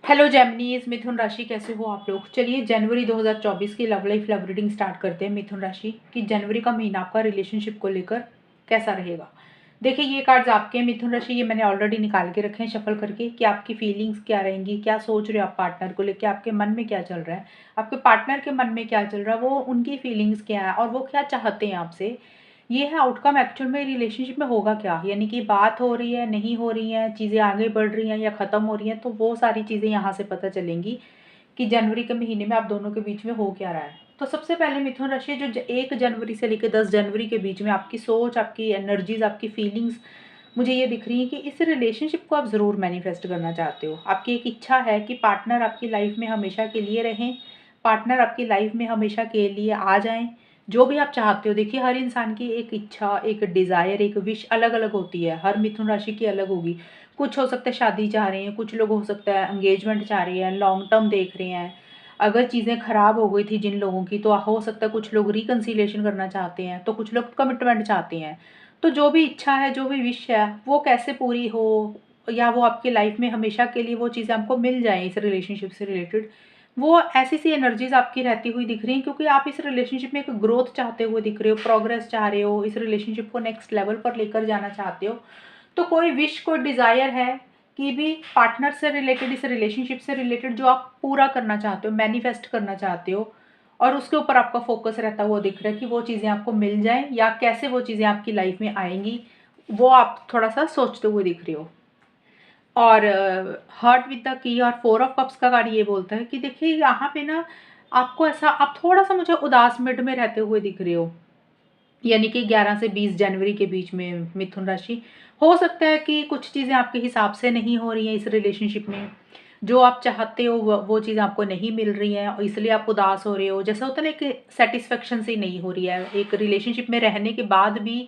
Hello जेमिनीज, मिथुन राशि कैसे हो आप लोग। चलिए जनवरी 2024 की love life love reading start करते हैं मिथुन राशि कि जनवरी का महीना आपका रिलेशनशिप को लेकर कैसा रहेगा। देखिए ये कार्ड्स आपके हैं मिथुन राशि, ये मैंने ऑलरेडी निकाल के रखे हैं शफल करके कि आपकी फीलिंग्स क्या रहेंगी, क्या सोच रहे हो आप पार्टनर को लेकर, आपके मन में क्या चल रहा है, आपके पार्टनर के मन में क्या चल रहा है, वो उनकी फीलिंग्स क्या है और वो क्या चाहते हैं आपसे। ये है आउटकम एक्चुअल में रिलेशनशिप में होगा क्या, यानी कि बात हो रही है नहीं हो रही है, चीज़ें आगे बढ़ रही हैं या ख़त्म हो रही हैं, तो वो सारी चीज़ें यहाँ से पता चलेंगी कि जनवरी के महीने में आप दोनों के बीच में हो क्या रहा है। तो सबसे पहले मिथुन राशि जो 1 जनवरी से लेकर 10 जनवरी के बीच में आपकी सोच, आपकी एनर्जीज, आपकी फीलिंग्स मुझे ये दिख रही है कि इस रिलेशनशिप को आप ज़रूर मैनिफेस्ट करना चाहते हो। आपकी एक इच्छा है कि पार्टनर आपकी लाइफ में हमेशा के लिए रहें, पार्टनर आपकी लाइफ में हमेशा के लिए आ जाएं। जो भी आप चाहते हो, देखिए हर इंसान की एक इच्छा, एक डिज़ायर, एक विश अलग अलग होती है, हर मिथुन राशि की अलग होगी। कुछ हो सकता है शादी चाह रहे हैं, कुछ लोग हो सकता है एंगेजमेंट चाह रहे हैं, लॉन्ग टर्म देख रहे हैं। अगर चीज़ें ख़राब हो गई थी जिन लोगों की, तो हो सकता है कुछ लोग रिकन्सिलिएशन करना चाहते हैं, तो कुछ लोग कमिटमेंट चाहते हैं। तो जो भी इच्छा है, जो भी विश है, वो कैसे पूरी हो या वो आपकी लाइफ में हमेशा के लिए वो चीज़ें आपको मिल जाएँ इस रिलेशनशिप से रिलेटेड, वो ऐसी सी एनर्जीज आपकी रहती हुई दिख रही हैं, क्योंकि आप इस रिलेशनशिप में एक ग्रोथ चाहते हुए दिख रहे हो, प्रोग्रेस चाह रहे हो, इस रिलेशनशिप को नेक्स्ट लेवल पर लेकर जाना चाहते हो। तो कोई विश, कोई डिज़ायर है कि भी पार्टनर से रिलेटेड, इस रिलेशनशिप से रिलेटेड जो आप पूरा करना चाहते हो, मैनिफेस्ट करना चाहते हो, और उसके ऊपर आपका फोकस रहता हुआ दिख रहा है कि वो चीज़ें आपको मिल जाएं या कैसे वो चीज़ें आपकी लाइफ में आएंगी, वो आप थोड़ा सा सोचते हुए दिख रहे हो। और हार्ट विद द की और 4 ऑफ कप्स का कार्ड ये बोलता है कि देखिए यहाँ पे ना आपको ऐसा, आप थोड़ा सा मुझे उदास मिड में रहते हुए दिख रहे हो, यानी कि 11 से 20 जनवरी के बीच में मिथुन राशि। हो सकता है कि कुछ चीज़ें आपके हिसाब से नहीं हो रही हैं इस रिलेशनशिप में, जो आप चाहते हो वो चीज़ आपको नहीं मिल रही है और इसलिए आप उदास हो रहे हो। जैसा होता है ना कि सेटिस्फेक्शन से नहीं हो रही है, एक रिलेशनशिप में रहने के बाद भी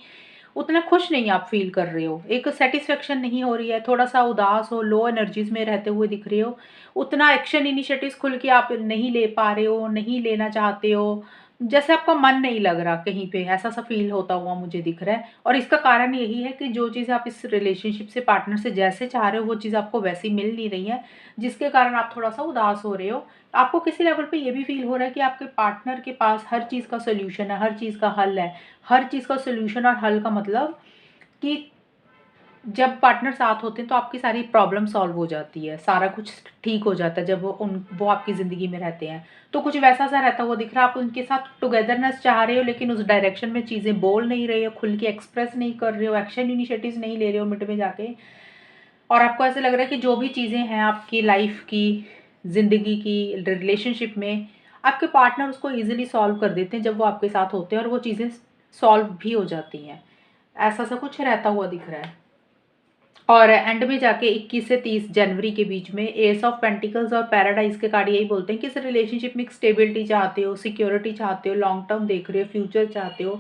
उतना खुश नहीं आप फ़ील कर रहे हो, एक सैटिस्फैक्शन नहीं हो रही है, थोड़ा-सा उदास हो, लो एनर्जीज़ में रहते हुए दिख रहे हो, उतना एक्शन इनिशिएटिव्स खुल के आप नहीं ले पा रहे हो, नहीं लेना चाहते हो, जैसे आपका मन नहीं लग रहा कहीं पे, ऐसा-सा फ़ील होता हुआ मुझे दिख रहा है। और इसका कारण यही है कि जो चीज़ आप इस रिलेशनशिप से, पार्टनर से जैसे चाह रहे हो, वो चीज़ आपको वैसी मिल नहीं रही है, जिसके कारण आप थोड़ा-सा उदास हो रहे हो। आपको किसी लेवल पे ये भी फ़ील हो रहा है कि आपके पार्टनर के पास हर चीज़ का सॉल्यूशन है, हर चीज़ का हल है। हर चीज़ का सॉल्यूशन और हल का मतलब कि जब पार्टनर साथ होते हैं तो आपकी सारी प्रॉब्लम सॉल्व हो जाती है, सारा कुछ ठीक हो जाता है जब वो आपकी ज़िंदगी में रहते हैं। तो कुछ वैसा-सा रहता हुआ दिख रहा है, आप उनके साथ टुगेदरनेस चाह रहे हो लेकिन उस डायरेक्शन में चीज़ें बोल नहीं रहे हो, खुल के एक्सप्रेस नहीं कर रहे हो, एक्शन इनिशिएटिव्स नहीं ले रहे हो मिड में जाके। और आपको ऐसा लग रहा है कि जो भी चीज़ें हैं आपकी लाइफ़ की, ज़िंदगी की, रिलेशनशिप में, आपके पार्टनर उसको ईज़िली सॉल्व कर देते हैं जब वो आपके साथ होते हैं और वो चीज़ें सॉल्व भी हो जाती हैं। ऐसा-सा कुछ रहता हुआ दिख रहा है। और एंड में जाके 21 से 30 जनवरी के बीच में एस ऑफ पेंटिकल्स और पैराडाइज के कार्ड यही बोलते हैं कि इस रिलेशनशिप में एक स्टेबिलिटी चाहते हो, सिक्योरिटी चाहते हो, लॉन्ग टर्म देख रहे हो, फ्यूचर चाहते हो,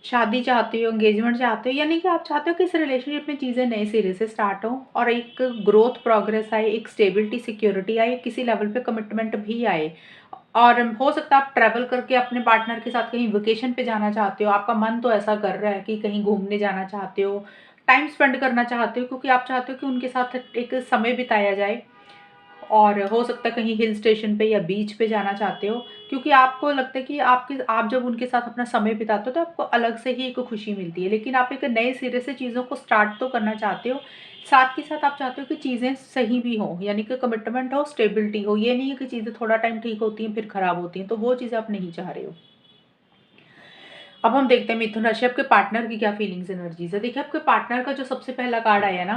शादी चाहते हो, एंगेजमेंट चाहते हो, यानी कि आप चाहते हो कि इस रिलेशनशिप में चीज़ें नए सिरे से स्टार्ट हो और एक ग्रोथ, प्रोग्रेस आए, एक स्टेबिलिटी, सिक्योरिटी आए, किसी लेवल पे कमिटमेंट भी आए। और हो सकता है आप ट्रैवल करके अपने पार्टनर के साथ कहीं वेकेशन पे जाना चाहते हो, आपका मन तो ऐसा कर रहा है कि कहीं घूमने जाना चाहते हो, टाइम स्पेंड करना चाहते हो, क्योंकि आप चाहते हो कि उनके साथ एक समय बिताया जाए। और हो सकता है कहीं हिल स्टेशन पे या बीच पे जाना चाहते हो, क्योंकि आपको लगता है कि आप जब उनके साथ अपना समय बिताते हो तो आपको अलग से ही एक खुशी मिलती है, लेकिन आप एक नए सिरे से चीज़ों को स्टार्ट तो करना चाहते हो, साथ ही साथ आप चाहते हो कि चीज़ें सही भी हों, यानी कि कमिटमेंट हो, स्टेबिलिटी हो। ये नहीं है कि चीज़ें थोड़ा टाइम ठीक होती हैं फिर खराब होती हैं, तो वो चीज़ें आप नहीं चाह रहे हो। अब हम देखते हैं मिथुन राशि आपके पार्टनर की क्या फीलिंग्स एनर्जीज है। देखिए आपके पार्टनर का जो सबसे पहला कार्ड आया ना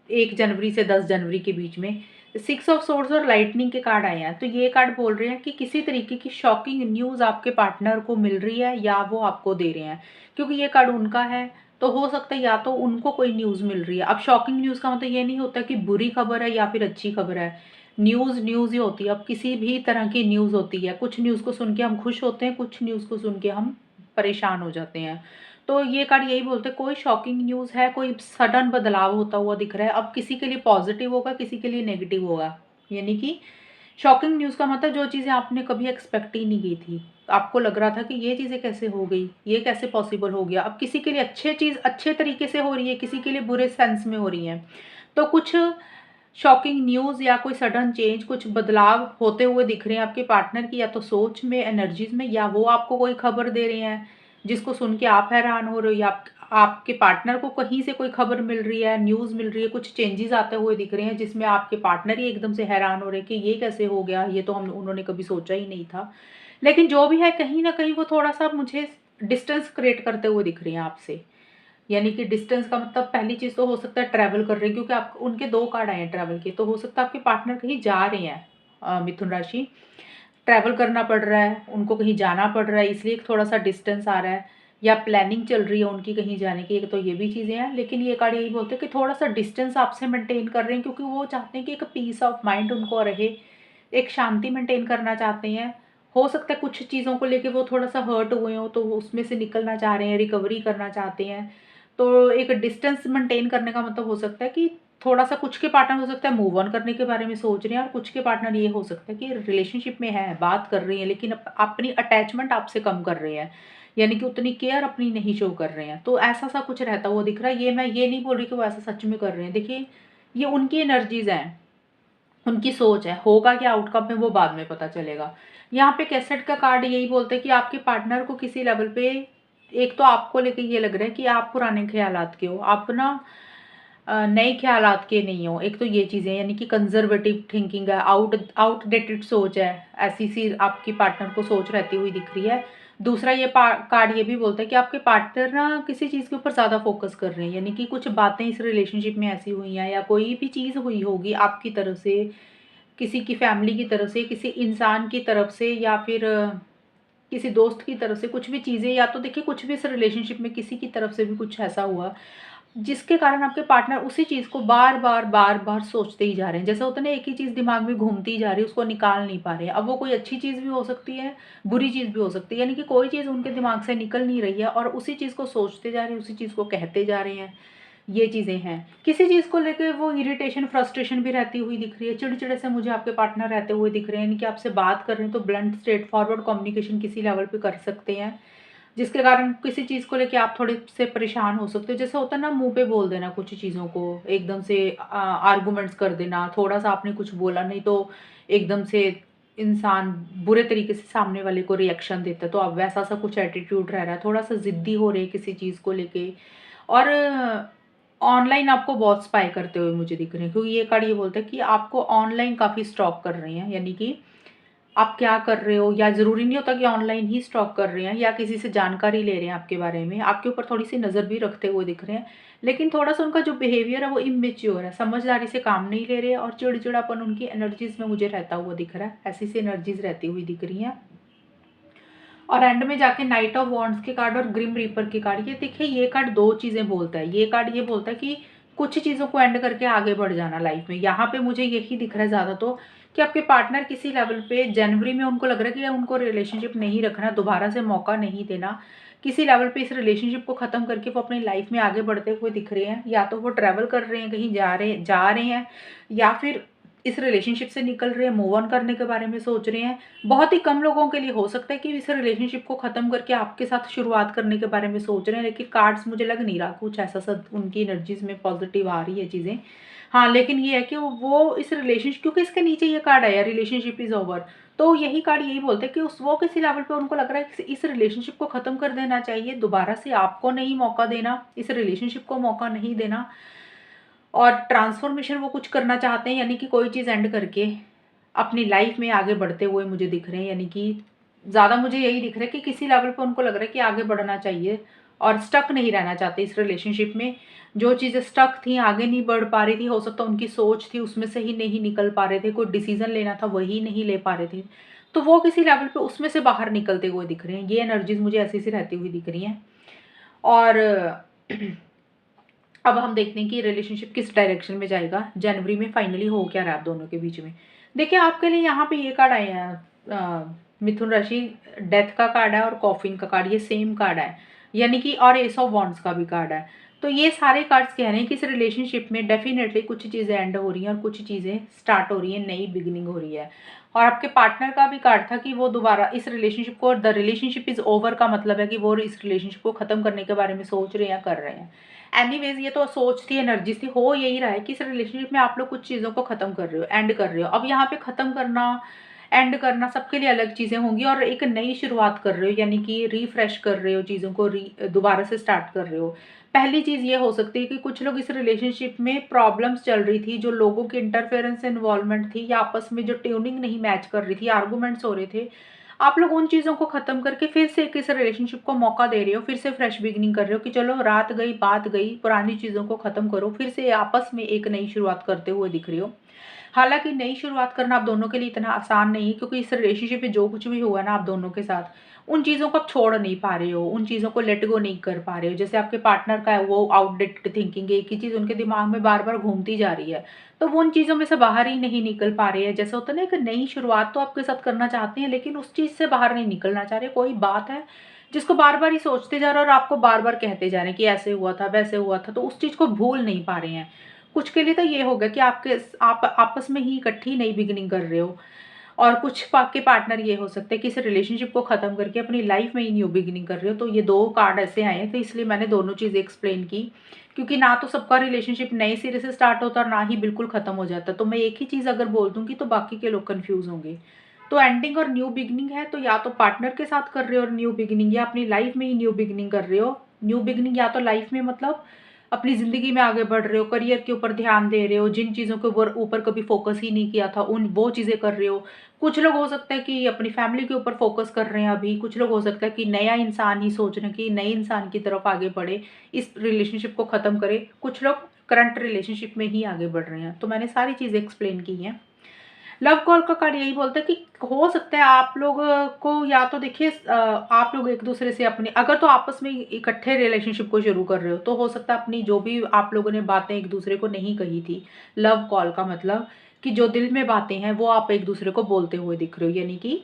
1 जनवरी से 10 जनवरी के बीच में, 6 ऑफ सोर्ड्स और लाइटनिंग के कार्ड आए हैं। तो ये कार्ड बोल रहे हैं कि किसी तरीके की शॉकिंग न्यूज़ आपके पार्टनर को मिल रही है या वो आपको दे रहे हैं, क्योंकि ये कार्ड उनका है। तो हो सकता है या तो उनको कोई न्यूज़ मिल रही है। अब शॉकिंग न्यूज़ का मतलब ये नहीं होता कि बुरी खबर है या फिर अच्छी खबर है। न्यूज़ न्यूज़ ही होती है। अब किसी भी तरह की न्यूज़ होती है, कुछ न्यूज़ को सुन के हम खुश होते हैं, कुछ न्यूज़ को सुन के हम परेशान हो जाते हैं। तो ये कार्ड यही बोलते हैं कोई शॉकिंग न्यूज़ है, कोई सडन बदलाव होता हुआ दिख रहा है। अब किसी के लिए पॉजिटिव होगा, किसी के लिए नेगेटिव होगा। यानी कि शॉकिंग न्यूज़ का मतलब जो चीज़ें आपने कभी एक्सपेक्ट ही नहीं की थी, आपको लग रहा था कि ये चीज़ें कैसे हो गई, ये कैसे पॉसिबल हो गया। अब किसी के लिए अच्छे चीज़ अच्छे तरीके से हो रही है, किसी के लिए बुरे सेंस में हो रही है। तो कुछ शॉकिंग न्यूज़ या कोई सडन चेंज, कुछ बदलाव होते हुए दिख रहे हैं आपके पार्टनर की या तो सोच में, एनर्जीज़ में, या वो आपको कोई खबर दे रहे हैं जिसको सुन के आप हैरान हो रहे हो, या आपके पार्टनर को कहीं से कोई खबर मिल रही है, न्यूज़ मिल रही है, कुछ चेंजेस आते हुए दिख रहे हैं जिसमें आपके पार्टनर ही एकदम से हैरान हो रहे हैं कि ये कैसे हो गया, ये तो हम उन्होंने कभी सोचा ही नहीं था। लेकिन जो भी है, कहीं न कहीं वो थोड़ा-सा मुझे डिस्टेंस क्रिएट करते हुए दिख रही हैं आपसे। यानी कि डिस्टेंस का मतलब पहली चीज़ तो हो सकता है ट्रैवल कर रहे हैं, क्योंकि आप उनके 2 कार्ड आए हैं ट्रैवल के, तो हो सकता है आपके पार्टनर कहीं जा रहे हैं, मिथुन राशि। ट्रैवल करना पड़ रहा है, उनको कहीं जाना पड़ रहा है, इसलिए एक थोड़ा-सा डिस्टेंस आ रहा है, या प्लानिंग चल रही है उनकी कहीं जाने की, एक तो ये भी चीज़ें हैं। लेकिन ये कार्ड यही बोलते हैं कि थोड़ा-सा डिस्टेंस आपसे मेंटेन कर रहे हैं, क्योंकि वो चाहते हैं कि एक पीस ऑफ माइंड उनको रहे, एक शांति मेंटेन करना चाहते हैं। हो सकता है कुछ चीज़ों को लेके वो थोड़ा-सा हर्ट हुए हों, तो वो उसमें से निकलना चाह रहे हैं, रिकवरी करना चाहते हैं। तो एक डिस्टेंस मेंटेन करने का मतलब हो सकता है कि थोड़ा-सा, कुछ के पार्टनर हो सकता है मूव ऑन करने के बारे में सोच रहे हैं, और कुछ के पार्टनर ये हो सकता है कि रिलेशनशिप में है, बात कर रहे हैं, लेकिन अपनी अटैचमेंट आपसे कम कर रहे हैं। यानी कि उतनी केयर अपनी नहीं शो कर रहे हैं। तो ऐसा-सा कुछ रहता हुआ दिख रहा है। ये मैं ये नहीं बोल रही कि वो ऐसा सच में कर रहे हैं। देखिए, ये उनकी एनर्जीज़ हैं, उनकी सोच है। होगा क्या आउटकम में, वो बाद में पता चलेगा। यहाँ पे कैसेट का कार्ड यही बोलते हैं कि आपके पार्टनर को किसी लेवल पे, एक तो आपको लेके ये लग रहा है कि आप पुराने ख़्यालात के हो, आप ना नए ख़्यालात के नहीं हो। एक तो ये चीज़ें, यानी कि कंज़र्वेटिव थिंकिंग है, आउटडेटेड सोच है, ऐसी-सी आपकी पार्टनर को सोच रहती हुई दिख रही है। दूसरा, ये कार्ड ये भी बोलता है कि आपके पार्टनर ना किसी चीज़ के ऊपर ज़्यादा फ़ोकस कर रहे हैं, यानी कि कुछ बातें इस रिलेशनशिप में ऐसी हुई हैं, या कोई भी चीज़ हुई होगी आपकी तरफ से, किसी की फैमिली की तरफ से, किसी इंसान की तरफ से, या फिर किसी दोस्त की तरफ से, कुछ भी चीज़ें, या तो देखिए कुछ भी इस रिलेशनशिप में किसी की तरफ से भी कुछ ऐसा हुआ जिसके कारण आपके पार्टनर उसी चीज़ को बार-बार, बार-बार सोचते ही जा रहे हैं। जैसा होता है ना, एक ही चीज़ दिमाग में घूमती ही जा रही है, उसको निकाल नहीं पा रहे हैं। अब वो कोई अच्छी चीज़ भी हो सकती है, बुरी चीज़ भी हो सकती है, यानी कि कोई चीज़ उनके दिमाग से निकल नहीं रही है, और उसी चीज़ को सोचते जा रहे हैं, उसी चीज़ को कहते जा रहे हैं। ये चीज़ें हैं। किसी चीज़ को लेके वो इरिटेशन, फ्रस्ट्रेशन भी रहती हुई दिख रही है। चिड़चिड़े से मुझे आपके पार्टनर रहते हुए दिख रहे हैं, यानी कि आपसे बात कर रहे हैं तो ब्लंट, स्ट्रेट फॉरवर्ड कम्युनिकेशन किसी लेवल पे कर सकते हैं, जिसके कारण किसी चीज़ को लेके आप थोड़े से परेशान हो सकते हो। जैसे होता है ना, मुँह पे बोल देना कुछ चीज़ों को, एकदम से आर्गुमेंट्स कर देना, थोड़ा-सा आपने कुछ बोला नहीं तो एकदम से इंसान बुरे तरीके से सामने वाले को रिएक्शन देता है, तो अब वैसा-सा कुछ एटीट्यूड रह रहा है, थोड़ा-सा ज़िद्दी हो रहे हैं किसी चीज़ को लेके। और ऑनलाइन आपको बहुत स्पाई करते हुए मुझे दिख रहे हैं, क्योंकि ये कार्ड ये बोलता है कि आपको ऑनलाइन काफ़ी स्टॉक कर रहे हैं, यानी कि आप क्या कर रहे हो, या ज़रूरी नहीं होता कि ऑनलाइन ही स्टॉक कर रहे हैं, या किसी से जानकारी ले रहे हैं आपके बारे में, आपके ऊपर थोड़ी-सी नज़र भी रखते हुए दिख रहे हैं। लेकिन थोड़ा-सा उनका जो बिहेवियर है वो इमैच्योर है, समझदारी से काम नहीं ले रहे हैं, और चिड़चिड़ापन उनकी एनर्जीज़ में मुझे रहता हुआ दिख रहा है। ऐसी-सी एनर्जीज़ रहती हुई दिख रही हैं। और एंड में जाके नाइट ऑफ वॉन्ड्स के कार्ड और ग्रिम रीपर के कार्ड, ये देखिए, ये कार्ड 2 चीज़ें बोलता है। ये कार्ड ये बोलता है कि कुछ चीज़ों को एंड करके आगे बढ़ जाना लाइफ में। यहाँ पे मुझे यही दिख रहा है ज़्यादा तो, कि आपके पार्टनर किसी लेवल पे जनवरी में उनको लग रहा है कि उनको रिलेशनशिप नहीं रखना, दोबारा से मौका नहीं देना। किसी लेवल पे इस रिलेशनशिप को ख़त्म करके वो अपनी लाइफ में आगे बढ़ते हुए दिख रहे हैं। या तो वो ट्रैवल कर रहे हैं, कहीं जा रहे हैं, या फिर इस रिलेशनशिप से निकल रहे हैं, मूव ऑन करने के बारे में सोच रहे हैं। बहुत ही कम लोगों के लिए हो सकता है कि इस रिलेशनशिप को ख़त्म करके आपके साथ शुरुआत करने के बारे में सोच रहे हैं, लेकिन कार्ड्स मुझे लग नहीं रहा कुछ ऐसा सब उनकी एनर्जीज़ में पॉजिटिव आ रही है चीज़ें। हाँ, लेकिन ये है कि वो इस रिलेशनशिप, क्योंकि इसके नीचे ये कार्ड आया, रिलेशनशिप इज़ ओवर, तो यही कार्ड यही बोलते हैं कि उस वो किसी लेवल पे उनको लग रहा है कि इस रिलेशनशिप को ख़त्म कर देना चाहिए, दोबारा से आपको नहीं मौका देना, इस रिलेशनशिप को मौका नहीं देना, और ट्रांसफॉर्मेशन वो कुछ करना चाहते हैं, यानी कि कोई चीज़ एंड करके अपनी लाइफ में आगे बढ़ते हुए मुझे दिख रहे हैं। यानी कि ज़्यादा मुझे यही दिख रहा है कि किसी लेवल पे उनको लग रहा है कि आगे बढ़ना चाहिए, और स्टक नहीं रहना चाहते इस रिलेशनशिप में। जो चीज़ें स्टक थी, आगे नहीं बढ़ पा रही थी, हो सकता है उनकी सोच थी उसमें से ही नहीं निकल पा रहे थे, कोई डिसीज़न लेना था वही नहीं ले पा रहे थे। तो वो किसी लेवल पे उसमें से बाहर निकलते हुए दिख रहे हैं। ये एनर्जीज़ मुझे ऐसी-सी रहती हुई दिख रही हैं। और अब हम देखते हैं कि रिलेशनशिप किस डायरेक्शन में जाएगा, जनवरी में फाइनली हो क्या रहा है आप दोनों के बीच में। देखिए, आपके लिए यहाँ पे ये कार्ड आए हैं, मिथुन राशि, डेथ का कार्ड है और कॉफिन का कार्ड, ये सेम कार्ड है, यानी कि, और एस ऑफ वॉन्ड्स का भी कार्ड है। तो ये सारे कार्ड्स कह रहे हैं कि इस रिलेशनशिप में डेफिनेटली कुछ चीज़ें एंड हो रही हैं और कुछ चीज़ें स्टार्ट हो रही हैं, नई बिगिनिंग हो रही है। और आपके पार्टनर का भी कार्ड था कि वो दोबारा इस रिलेशनशिप को, द रिलेशनशिप इज़ ओवर का मतलब है कि वो इस रिलेशनशिप को ख़त्म करने के बारे में सोच रहे हैं या कर रहे हैं। एनीवेज ये तो सोच थी, एनर्जी थी, हो यही रहा है कि इस रिलेशनशिप में आप लोग कुछ चीज़ों को ख़त्म कर रहे हो, एंड कर रहे हो। अब यहाँ पे ख़त्म करना, एंड करना सबके लिए अलग चीज़ें होंगी, और एक नई शुरुआत कर रहे हो, यानी कि रिफ्रेश कर रहे हो चीज़ों को, दोबारा से स्टार्ट कर रहे हो। पहली चीज़ ये हो सकती है कि कुछ लोग इस रिलेशनशिप में प्रॉब्लम्स चल रही थी, जो लोगों की इंटरफेरेंस इन्वॉल्वमेंट थी, या आपस में जो ट्यूनिंग नहीं मैच कर रही थी, आर्गुमेंट्स हो रहे थे, आप लोग उन चीज़ों को ख़त्म करके फिर से इस रिलेशनशिप को मौका दे रहे हो, फिर से फ्रेश बिगिनिंग कर रहे हो कि चलो रात गई बात गई, पुरानी चीज़ों को ख़त्म करो, फिर से आपस में एक नई शुरुआत करते हुए दिख रहे हो। हालाँकि नई शुरुआत करना आप दोनों के लिए इतना आसान नहीं है, क्योंकि इस रिलेशनशिप में जो कुछ भी हुआ है ना आप दोनों के साथ, उन चीज़ों को आप छोड़ नहीं पा रहे हो, उन चीज़ों को लेट गो नहीं कर पा रहे हो। जैसे आपके पार्टनर का है वो आउटडेटेड थिंकिंग है, एक ही चीज़ उनके दिमाग में बार-बार घूमती जा रही है, तो वो उन चीज़ों में से बाहर ही नहीं निकल पा रहे हैं। जैसे होता है ना, एक नई शुरुआत तो आपके साथ करना चाहते हैं, लेकिन उस चीज़ से बाहर नहीं निकलना चाह रहे। कोई बात है जिसको बार-बार ही सोचते जा रहे हो और आपको बार-बार कहते जा रहे हैं कि ऐसे हुआ था, वैसे हुआ था, तो उस चीज़ को भूल नहीं पा रहे हैं। कुछ के लिए तो ये होगा कि आप आपस में ही इकट्ठी नई बिगिनिंग कर रहे हो, और कुछ के पार्टनर ये हो सकते हैं कि इस रिलेशनशिप को ख़त्म करके अपनी लाइफ में ही न्यू बिगिनिंग कर रहे हो। तो ये 2 कार्ड ऐसे आए हैं, तो इसलिए मैंने दोनों चीज़ें एक्सप्लेन की, क्योंकि ना तो सबका रिलेशनशिप नए सिरे से स्टार्ट होता और ना ही बिल्कुल ख़त्म हो जाता। तो मैं एक ही चीज़ अगर बोल दूँगी तो बाकी के लोग कन्फ्यूज़ होंगे। तो एंडिंग और न्यू बिगिनिंग है, तो या तो पार्टनर के साथ कर रहे हो और न्यू बिगिनिंग, या अपनी लाइफ में ही न्यू बिगिनिंग कर रहे हो। न्यू बिगिनिंग या तो लाइफ में मतलब अपनी ज़िंदगी में आगे बढ़ रहे हो, करियर के ऊपर ध्यान दे रहे हो, जिन चीज़ों के ऊपर कभी फ़ोकस ही नहीं किया था, उन वो चीज़ें कर रहे हो। कुछ लोग हो सकता है कि अपनी फैमिली के ऊपर फ़ोकस कर रहे हैं अभी, कुछ लोग हो सकता है कि नया इंसान ही सोच रहे हैं कि नए इंसान की तरफ आगे बढ़े, इस रिलेशनशिप को ख़त्म करें। कुछ लोग करंट रिलेशनशिप में ही आगे बढ़ रहे हैं। तो मैंने सारी चीज़ें एक्सप्लेन की हैं। लव कॉल का कार्ड यही बोलता है कि हो सकता है आप लोग को, या तो देखिए आप लोग एक दूसरे से अपने, अगर तो आपस में इकट्ठे रिलेशनशिप को शुरू कर रहे हो, तो हो सकता है अपनी जो भी आप लोगों ने बातें एक दूसरे को नहीं कही थी। लव कॉल का मतलब कि जो दिल में बातें हैं वो आप एक दूसरे को बोलते हुए दिख रहे हो, यानी कि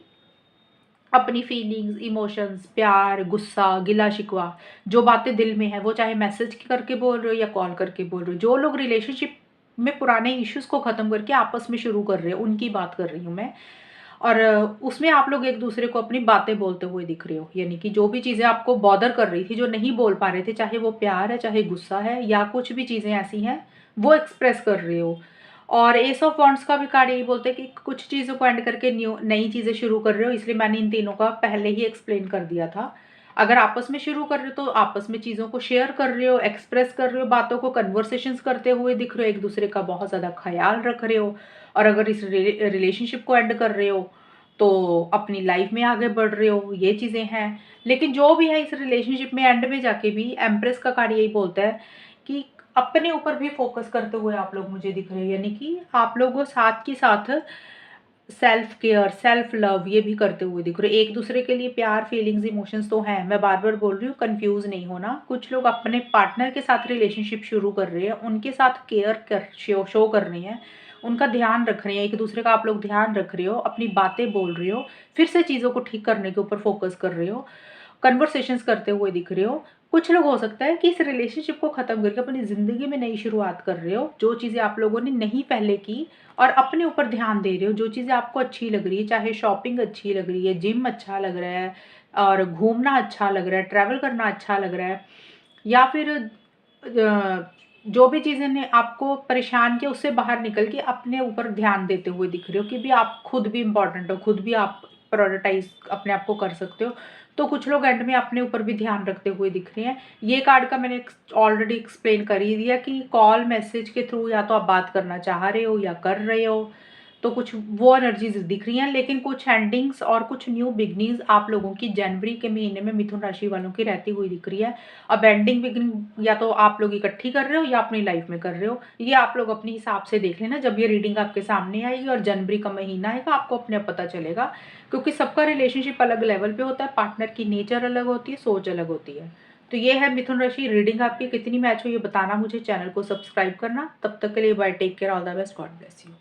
अपनी फीलिंग्स, इमोशंस, प्यार, गुस्सा, गिला शिकवा, जो बातें दिल में है, वो चाहे मैसेज करके बोल रहे हो या कॉल करके बोल रहे हो। जो लोग रिलेशनशिप में पुराने इश्यूज को खत्म करके आपस में शुरू कर रहे हो, उनकी बात कर रही हूँ मैं। और उसमें आप लोग एक दूसरे को अपनी बातें बोलते हुए दिख रहे हो, यानी कि जो भी चीज़ें आपको बॉदर कर रही थी, जो नहीं बोल पा रहे थे, चाहे वो प्यार है, चाहे गुस्सा है, या कुछ भी चीज़ें ऐसी हैं, वो एक्सप्रेस कर रहे हो। और एस ऑफ वॉन्ड्स का भी कार्ड यही बोलते हैं कि कुछ चीज़ों को एंड करके नई चीज़ें शुरू कर रहे हो, इसलिए मैंने इन तीनों का पहले ही एक्सप्लेन कर दिया था। अगर आपस में शुरू कर रहे हो तो आपस में चीज़ों को शेयर कर रहे हो, एक्सप्रेस कर रहे हो, बातों को कन्वर्सेशंस करते हुए दिख रहे हो, एक दूसरे का बहुत ज़्यादा ख्याल रख रहे हो। और अगर इस रिलेशनशिप को एंड कर रहे हो तो अपनी लाइफ में आगे बढ़ रहे हो, ये चीज़ें हैं। लेकिन जो भी है, इस रिलेशनशिप में एंड में जाके भी एम्प्रेस का कार्ड यही बोलता है कि अपने ऊपर भी फोकस करते हुए आप लोग मुझे दिख रहे हैं, यानी कि आप लोगों साथ के साथ सेल्फ केयर, सेल्फ लव ये भी करते हुए दिख रहे हो। एक दूसरे के लिए प्यार, फीलिंग्स, इमोशंस तो हैं, मैं बार बार बोल रही हूँ, कंफ्यूज नहीं होना। कुछ लोग अपने पार्टनर के साथ रिलेशनशिप शुरू कर रहे हैं, उनके साथ केयर कर शो कर रहे हैं, उनका ध्यान रख रहे हैं, एक दूसरे का आप लोग ध्यान रख रहे हो, अपनी बातें बोल रहे हो, फिर से चीज़ों को ठीक करने के ऊपर फोकस कर रहे हो, कन्वर्सेशंस करते हुए दिख रहे हो। कुछ लोग हो सकता है कि इस रिलेशनशिप को ख़त्म करके अपनी ज़िंदगी में नई शुरुआत कर रहे हो, जो चीज़ें आप लोगों ने नहीं पहले की, और अपने ऊपर ध्यान दे रहे हो, जो चीज़ें आपको अच्छी लग रही है, चाहे शॉपिंग अच्छी लग रही है, जिम अच्छा लग रहा है, और घूमना अच्छा लग रहा है, ट्रैवल करना अच्छा लग रहा है, या फिर जो भी चीज़ें ने आपको परेशान किया उससे बाहर निकल के अपने ऊपर ध्यान देते हुए दिख रहे हो कि भी आप खुद भी इम्पोर्टेंट हो, खुद भी आप प्रायोरिटाइज अपने आप को कर सकते हो। तो कुछ लोग एंड में अपने ऊपर भी ध्यान रखते हुए दिख रहे हैं। ये कार्ड का मैंने ऑलरेडी एक्सप्लेन कर ही दिया कि कॉल मैसेज के थ्रू या तो आप बात करना चाह रहे हो या कर रहे हो, तो कुछ वो एनर्जीज दिख रही हैं। लेकिन कुछ एंडिंग्स और कुछ न्यू बिगनिंग्स आप लोगों की जनवरी के महीने में मिथुन राशि वालों की रहती हुई दिख रही है। अब एंडिंग बिगनिंग या तो आप लोग इकट्ठी कर रहे हो या अपनी लाइफ में कर रहे हो, ये आप लोग अपने हिसाब से देख लेना। जब ये रीडिंग आपके सामने आएगी और जनवरी का महीना आएगा, आपको अपने आप पता चलेगा, क्योंकि सबका रिलेशनशिप अलग लेवल पे होता है, पार्टनर की नेचर अलग होती है, सोच अलग होती है। तो ये है मिथुन राशि रीडिंग, आपकी कितनी मैच हो ये बताना मुझे, चैनल को सब्सक्राइब करना। तब तक के लिए bye, take care, all the best, God bless you.